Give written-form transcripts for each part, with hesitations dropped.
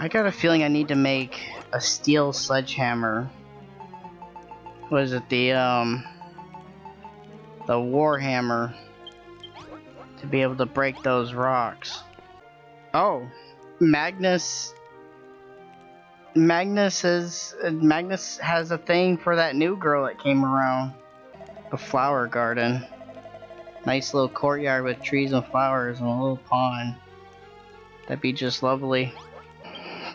I got a feeling I need to make a steel sledgehammer. What is it? The warhammer to be able to break those rocks. Oh, Magnus. Magnus has a thing for that new girl that came around. A flower garden. Nice little courtyard with trees and flowers and a little pond. That'd be just lovely.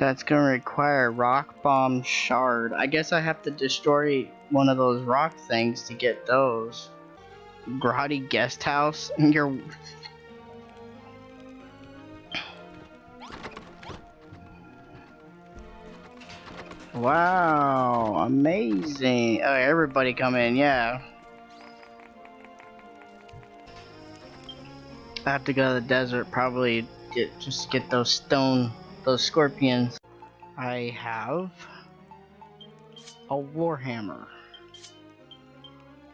That's gonna require a rock bomb shard. I guess I have to destroy one of those rock things to get those. Grotty guest house? You're... Wow, amazing. Oh, everybody come in, yeah. I have to go to the desert, probably just get those scorpions. I have a warhammer.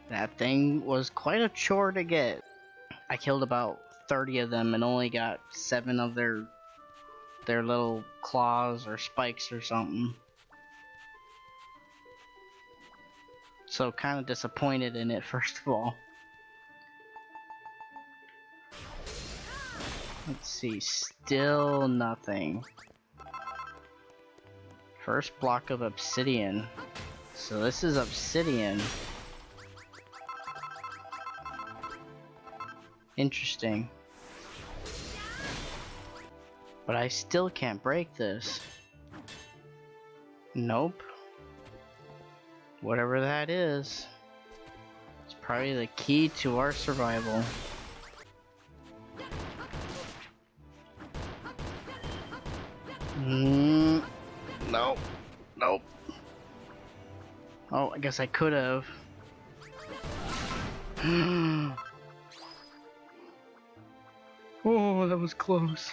That thing was quite a chore to get. I killed about 30 of them and only got 7 of their little claws or spikes or something. So kind of disappointed in it, first of all. Let's see, still nothing. First block of obsidian. So this is obsidian. Interesting. But I still can't break this. Nope. Whatever that is, it's probably the key to our survival. Nope. Nope. Oh, I guess I could have. Oh, that was close.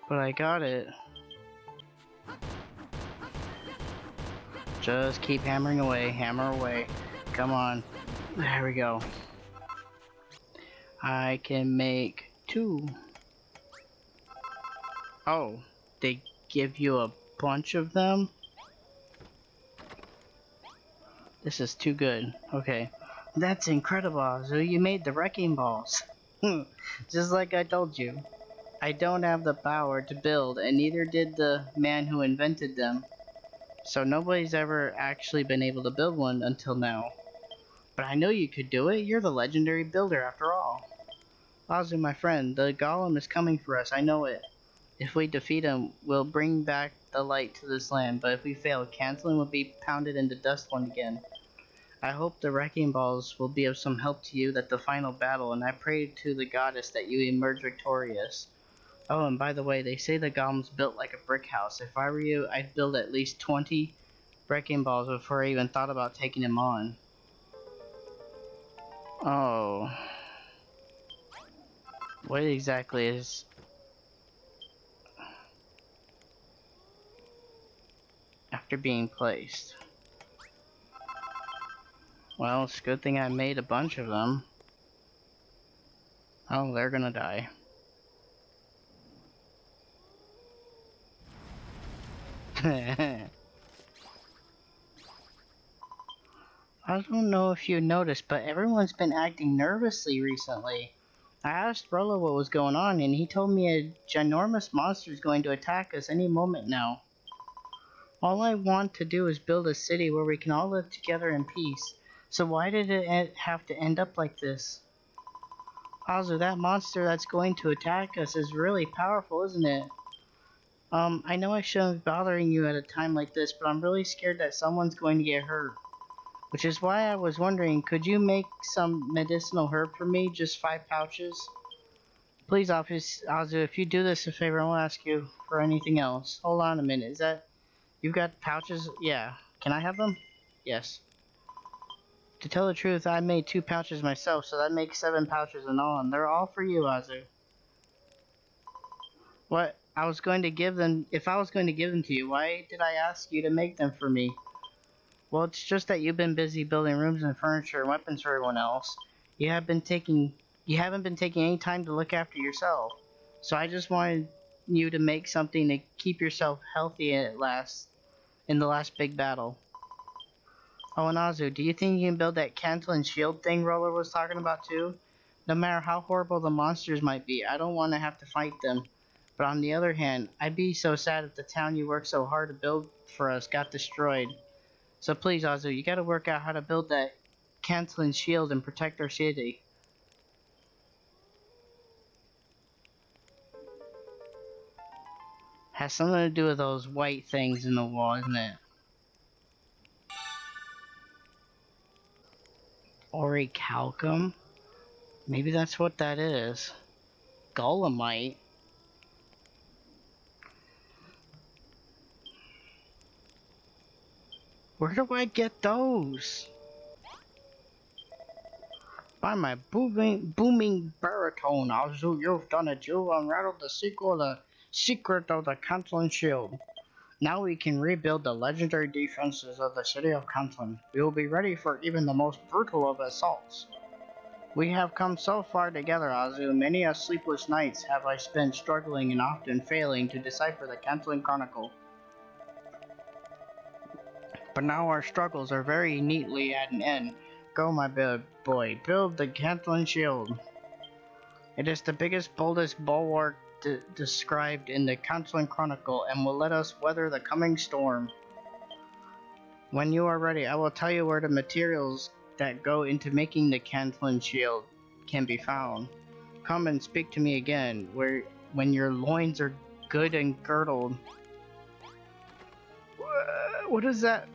But I got it. Just keep hammering away, hammer away. Come on. There we go. I can make 2. Oh, they give you a bunch of them? This is too good. Okay. That's incredible, Azu. You made the wrecking balls. Just like I told you. I don't have the power to build, and neither did the man who invented them. So nobody's ever actually been able to build one until now. But I know you could do it. You're the legendary builder after all. Azu, my friend, the Golem is coming for us. I know it. If we defeat him, we'll bring back the light to this land. But if we fail, canceling will be pounded into dust once again. I hope the wrecking balls will be of some help to you at the final battle, and I pray to the goddess that you emerge victorious. Oh, and by the way, they say the golem's built like a brick house. If I were you, I'd build at least 20 wrecking balls before I even thought about taking him on. Oh. What exactly is... After being placed? Well, it's a good thing I made a bunch of them. Oh, they're gonna die. I don't know if you noticed, but everyone's been acting nervously recently. I asked Rolo what was going on, and he told me a ginormous monster is going to attack us any moment now. All I want to do is build a city where we can all live together in peace. So why did it have to end up like this? Azu, that monster that's going to attack us is really powerful, isn't it? I know I shouldn't be bothering you at a time like this, but I'm really scared that someone's going to get hurt. Which is why I was wondering, could you make some medicinal herb for me? Just 5 pouches? Please, Azu, if you do this a favor, I won't ask you for anything else. Hold on a minute, is that... You've got pouches? Yeah. Can I have them? Yes. To tell the truth, I made 2 pouches myself, so that makes 7 pouches in all, and they're all for you, Azu. What? I was going to give them... If I was going to give them to you, why did I ask you to make them for me? Well, it's just that you've been busy building rooms and furniture and weapons for everyone else. You haven't been taking any time to look after yourself. So I just wanted you to make something to keep yourself healthy in the last big battle. Oh, and Azu, do you think you can build that cantle and shield thing Roller was talking about too? No matter how horrible the monsters might be, I don't want to have to fight them. But on the other hand, I'd be so sad if the town you worked so hard to build for us got destroyed. So please, Azu, you gotta work out how to build that cantle and shield and protect our city. Has something to do with those white things in the wall, isn't it? Orichalcum? Maybe that's what that is. Golemite? Where do I get those? By my booming baritone, Azu, you've done it. You unraveled the secret of the Cantlin Shield. Now we can rebuild the legendary defenses of the city of Cantlin. We will be ready for even the most brutal of assaults. We have come so far together, Azu. Many a sleepless nights have I spent struggling and often failing to decipher the Cantlin Chronicle. But now our struggles are very neatly at an end. Go, my boy, build the Cantlin Shield. It is the biggest, boldest bulwark described in the Cantlin Chronicle and will let us weather the coming storm. When you are ready, I will tell you where the materials that go into making the Cantlin Shield can be found. Come and speak to me again, when your loins are good and girdled. What is that?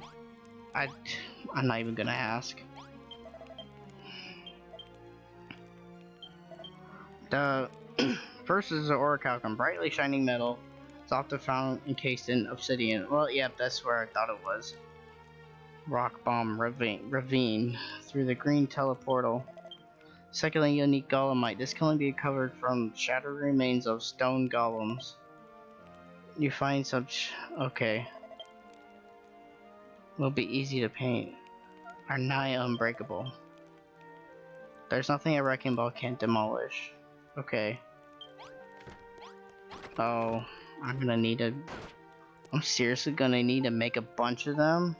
I'm not even gonna ask. The first is the orichalcum, brightly shining metal. It's often found encased in obsidian. Well, yep, that's where I thought it was. Rock bomb ravine through the green teleportal. Secondly, you'll need golemite. This can only be recovered from shattered remains of stone golems. You find such okay. Will be easy to paint. Are nigh unbreakable. There's nothing a wrecking ball can't demolish. Okay. Oh, I'm seriously gonna need to make a bunch of them?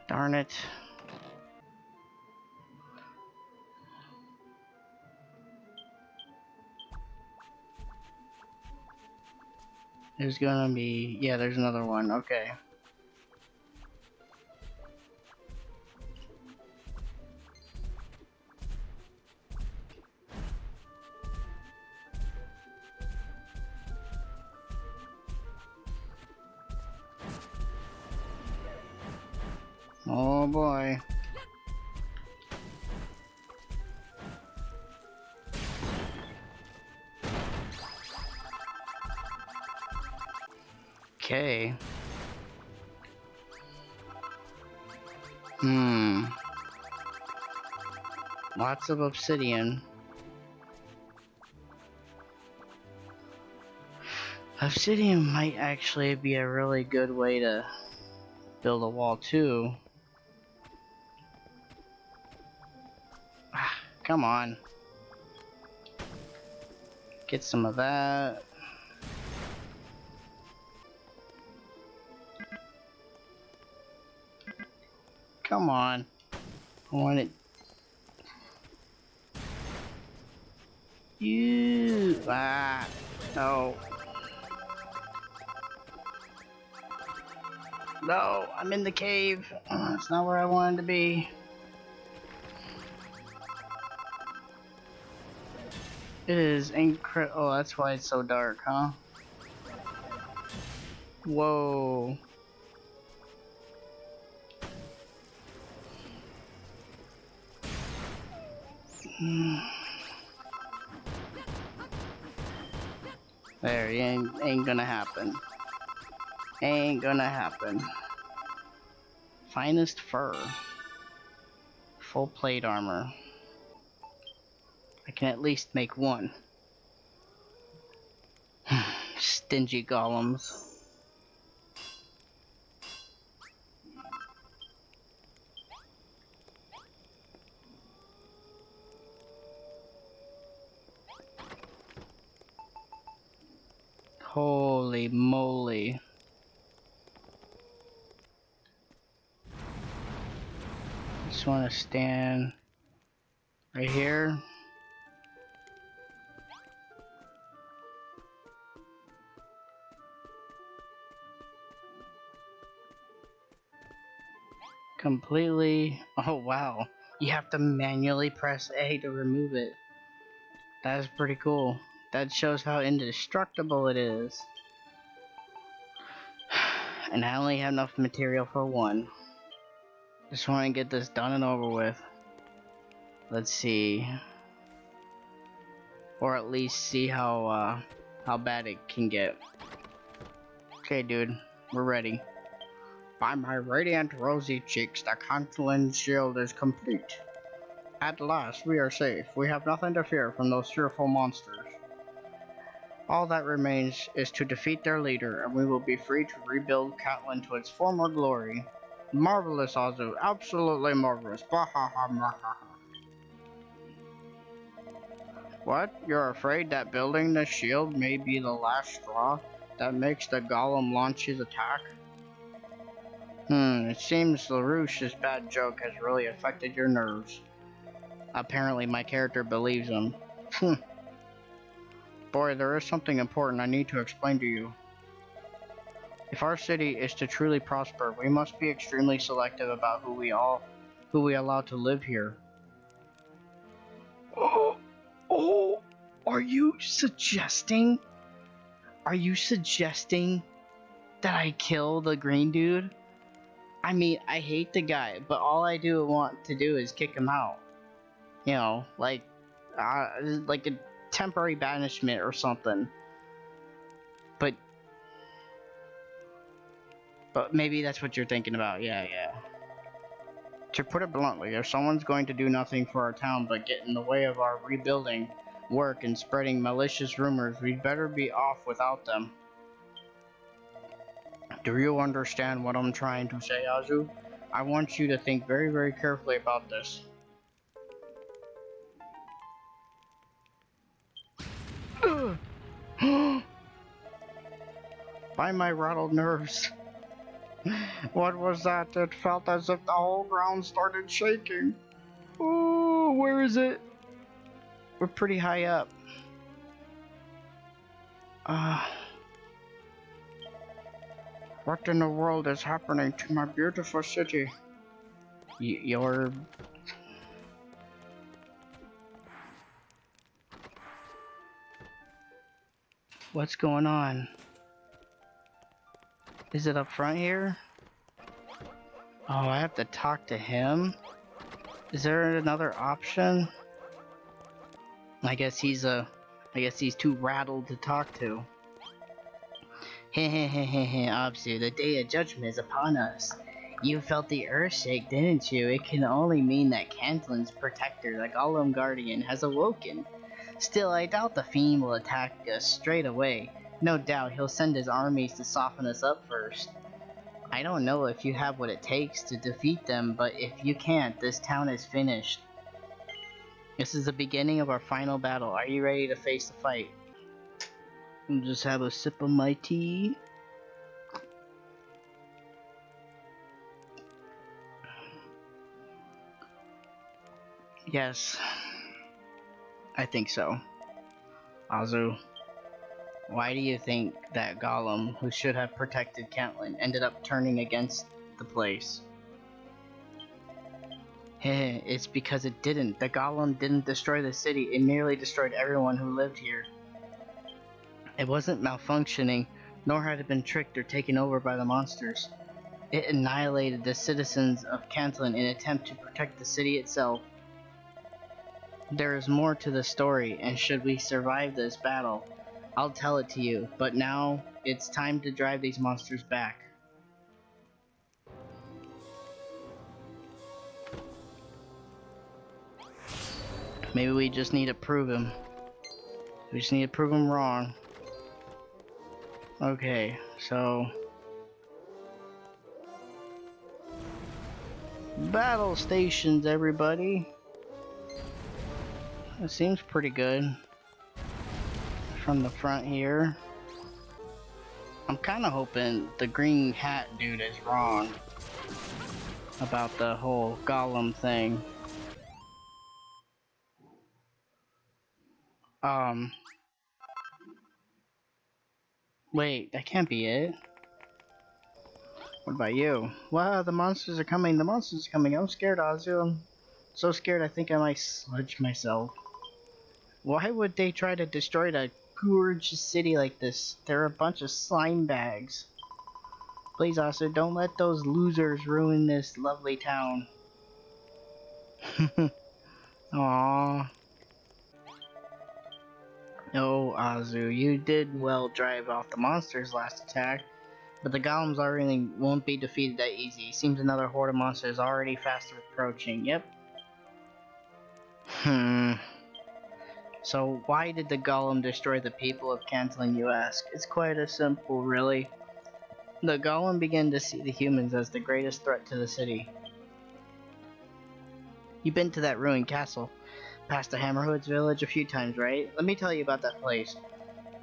Darn it. There's gonna be, yeah, there's another one, okay. Oh boy. Okay. Lots of obsidian. Obsidian might actually be a really good way to build a wall too. Come on. Get some of that. Come on. I want it. No. No, I'm in the cave. It's not where I wanted to be. It is incredible. Oh, that's why it's so dark, huh? Whoa. There, ain't gonna happen. Ain't gonna happen. Finest fur. Full plate armor. I can at least make one. Stingy golems. Holy moly. Just want to stand right here. Completely. Oh wow. You have to manually press A to remove it. That is pretty cool. That shows how indestructible it is. And I only have enough material for one. Just want to get this done and over with. Let's see. Or at least see how bad it can get. Okay, dude. We're ready. By my radiant rosy cheeks, the Consulin shield is complete. At last, we are safe. We have nothing to fear from those fearful monsters. All that remains is to defeat their leader, and we will be free to rebuild Catlin to its former glory. Marvelous, Azu. Absolutely marvelous. Bahaha. What? You're afraid that building the shield may be the last straw that makes the Golem launch his attack? It seems LaRouche's bad joke has really affected your nerves. Apparently my character believes him. Boy, there is something important I need to explain to you. If our city is to truly prosper, we must be extremely selective about who we allow to live here. Oh, are you suggesting that I kill the green dude? I mean, I hate the guy, but all I do want to do is kick him out. You know, like a temporary banishment or something. But maybe that's what you're thinking about. Yeah. To put it bluntly, if someone's going to do nothing for our town but get in the way of our rebuilding work and spreading malicious rumors, we'd better be off without them. Do you understand what I'm trying to say, Azu? I want you to think very, very carefully about this. By my rattled nerves. What was that? It felt as if the whole ground started shaking. Ooh, where is it? We're pretty high up. What in the world is happening to my beautiful city? You're... What's going on? Is it up front here? Oh, I have to talk to him? Is there another option? I guess he's too rattled to talk to. Hehehehe, Abzu, the day of judgment is upon us. You felt the earth shake, didn't you? It can only mean that Cantlin's protector, the Golem Guardian, has awoken. Still, I doubt the fiend will attack us straight away. No doubt he'll send his armies to soften us up first. I don't know if you have what it takes to defeat them, but if you can't, this town is finished. This is the beginning of our final battle. Are you ready to face the fight? I'll just have a sip of my tea. Yes, I think so. Azu, why do you think that Golem, who should have protected Catlin, ended up turning against the place? It's because it didn't. The Golem didn't destroy the city, it merely destroyed everyone who lived here. It wasn't malfunctioning, nor had it been tricked or taken over by the monsters. It annihilated the citizens of Catlin in an attempt to protect the city itself. There is more to the story, and should we survive this battle, I'll tell it to you, but now it's time to drive these monsters back. Maybe we just need to prove him. We just need to prove him wrong. Okay, so... Battle stations, everybody. It seems pretty good. From the front here. I'm kind of hoping the green hat dude is wrong about the whole Golem thing. Um, wait, that can't be it. What about you? Wow, the monsters are coming, the monsters are coming. I'm scared, Azu. I'm so scared I think I might sludge myself. Why would they try to destroy a gorgeous city like this? They're a bunch of slime bags. Please, Azu, don't let those losers ruin this lovely town. Aww. Oh, Azu, you did well drive off the monsters last attack, but the golems already won't be defeated that easy. Seems another horde of monsters already fast approaching. Yep. So why did the golem destroy the people of Cantlin, you ask? It's quite as simple, really. The golem began to see the humans as the greatest threat to the city. You've been to that ruined castle, past the Hammerhoods village a few times, right? Let me tell you about that place.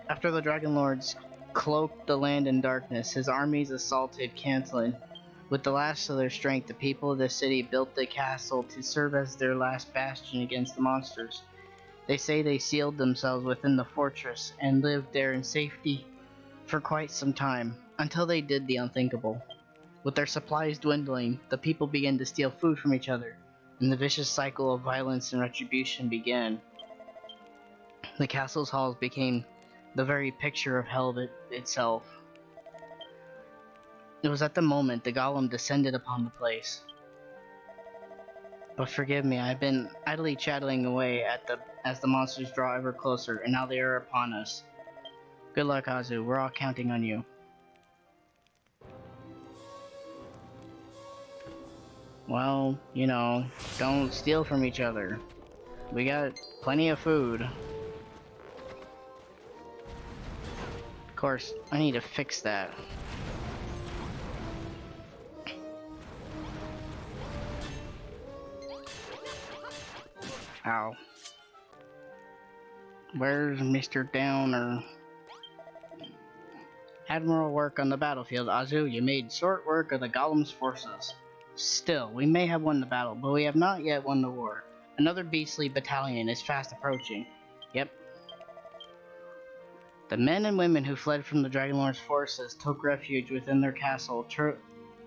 After the Dragon Lords cloaked the land in darkness, his armies assaulted Cantlin. With the last of their strength, the people of the city built the castle to serve as their last bastion against the monsters. They say they sealed themselves within the fortress and lived there in safety for quite some time, until they did the unthinkable. With their supplies dwindling, the people began to steal food from each other, and the vicious cycle of violence and retribution began. The castle's halls became the very picture of hell itself. It was at the moment the golem descended upon the place. But forgive me, I've been idly chattering away as the monsters draw ever closer, and now they are upon us. Good luck, Azu. We're all counting on you. Well, you know, don't steal from each other. We got plenty of food. Of course, I need to fix that. Ow. Where's Mr. Downer? Admiral work on the battlefield, Azu. You made short work of the Golem's forces. Still, we may have won the battle, but we have not yet won the war. Another beastly battalion is fast approaching. Yep. The men and women who fled from the Dragonlord's forces took refuge within their castle,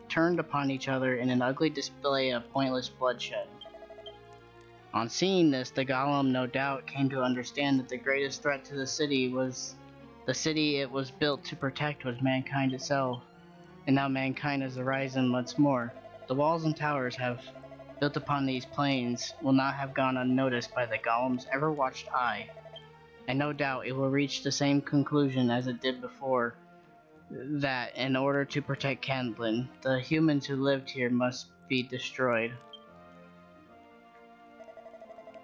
turned upon each other in an ugly display of pointless bloodshed. On seeing this, the Golem no doubt came to understand that the greatest threat to the city it was built to protect was mankind itself, and now mankind has arisen once more. The walls and towers have built upon these plains will not have gone unnoticed by the Golem's ever-watched eye, and no doubt it will reach the same conclusion as it did before, that in order to protect Cantlin, the humans who lived here must be destroyed.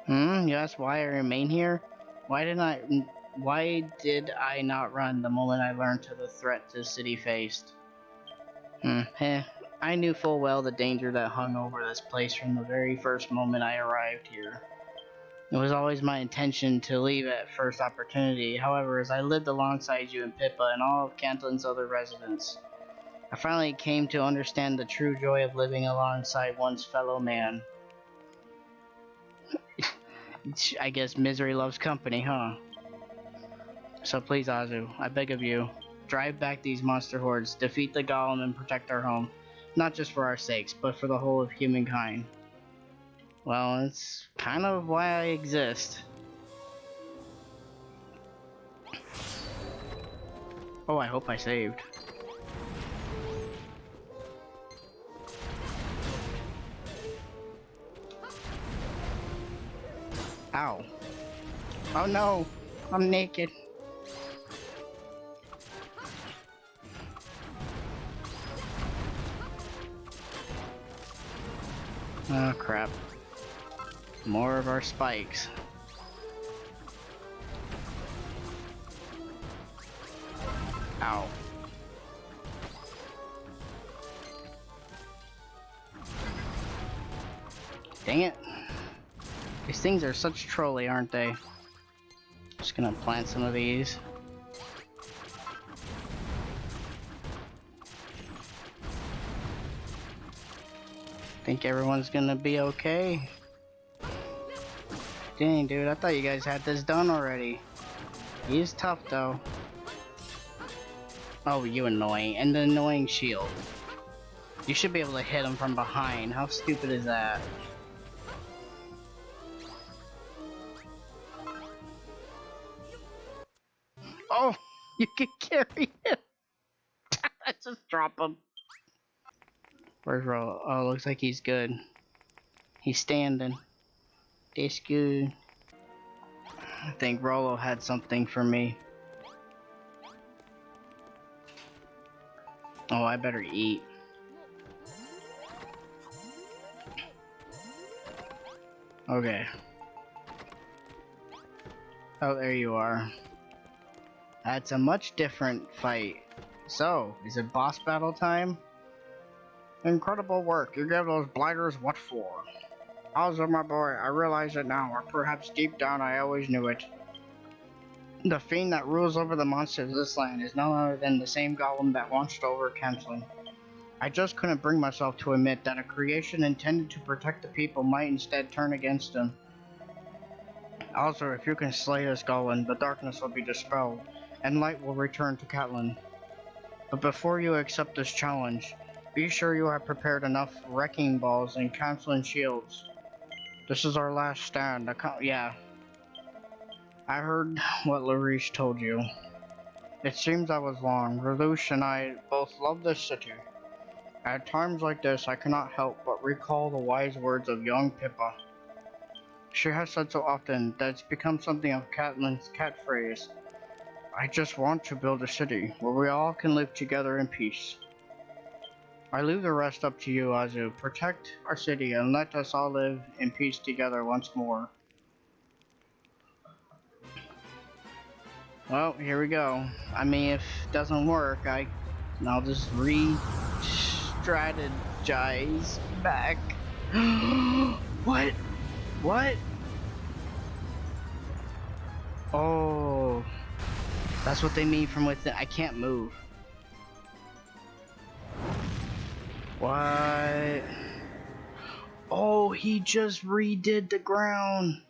You ask why I remain here? Why did I not run the moment I learned of the threat the city faced? I knew full well the danger that hung over this place from the very first moment I arrived here. It was always my intention to leave at first opportunity. However, as I lived alongside you and Pippa and all of Cantlin's other residents, I finally came to understand the true joy of living alongside one's fellow man. I guess misery loves company, huh? So please, Azu, I beg of you, drive back these monster hordes, defeat the Golem, and protect our home. Not just for our sakes, but for the whole of humankind. Well, it's kind of why I exist. Oh, I hope I saved. Ow. Oh no, I'm naked. Oh crap. More of our spikes. Ow. Dang it. These things are such trolly, aren't they? Just gonna plant some of these. Think everyone's gonna be okay? Dang, dude, I thought you guys had this done already. He's tough, though. Oh, you annoying. And the annoying shield. You should be able to hit him from behind. How stupid is that? Oh, you can carry him. I just drop him. Where's Rollo? Oh, looks like he's good. He's standing. That's good. I think Rollo had something for me. Oh, I better eat. Okay. Oh, there you are. That's a much different fight. So, is it boss battle time? Incredible work. You gave those blighters what for? Also, my boy, I realize it now, or perhaps deep down I always knew it. The fiend that rules over the monsters of this land is none other than the same golem that watched over Kensling. I just couldn't bring myself to admit that a creation intended to protect the people might instead turn against them. Also, if you can slay this golem, the darkness will be dispelled, and light will return to Catelyn. But before you accept this challenge, be sure you have prepared enough wrecking balls and counseling shields. This is our last stand. Yeah. I heard what Lariche told you. It seems I was wrong. Lelouch and I both love this city. At times like this, I cannot help but recall the wise words of young Pippa. She has said so often that it's become something of Catelyn's catchphrase. I just want to build a city where we all can live together in peace. I leave the rest up to you, Azu. Protect our city and let us all live in peace together once more. Well, here we go. I mean, if it doesn't work, I'll just re-strategize back. What? What? Oh, that's what they mean from within. I can't move. What? Oh, he just redid the ground.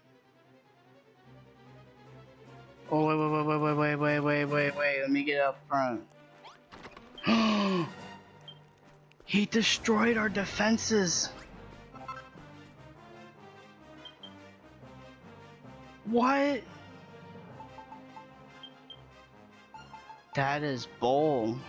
Oh, wait, let me get up front. He destroyed our defenses. What? That is bold.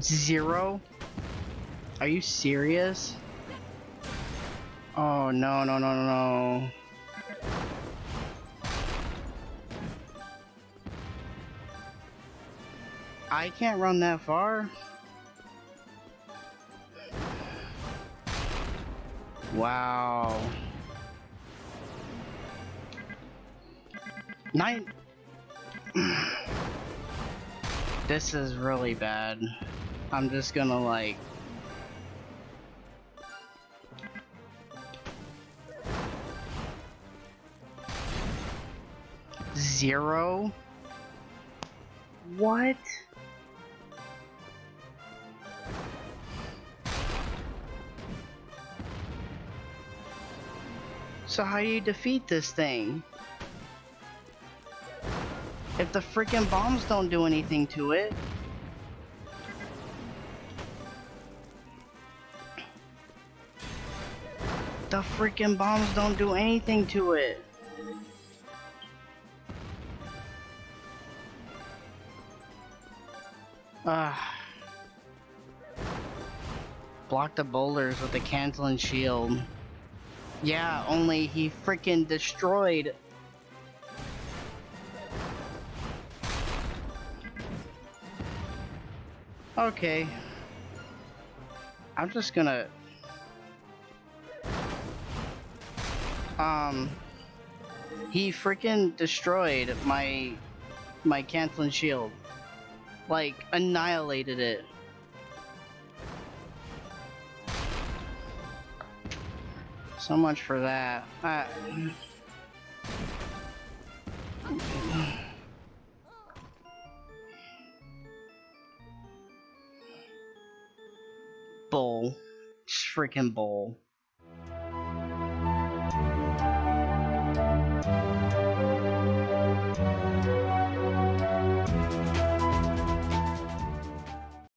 Zero? Are you serious? Oh, no. I can't run that far. Wow. This is really bad. I'm just gonna like... Zero? What? So how do you defeat this thing? If the freaking bombs don't do anything to it? The freaking bombs don't do anything to it. Block the boulders with the canceling shield. Yeah, only he freaking destroyed. Okay. I'm just gonna... He freaking destroyed my canceling shield. Like, annihilated it. So much for that. Bull. Freaking bull.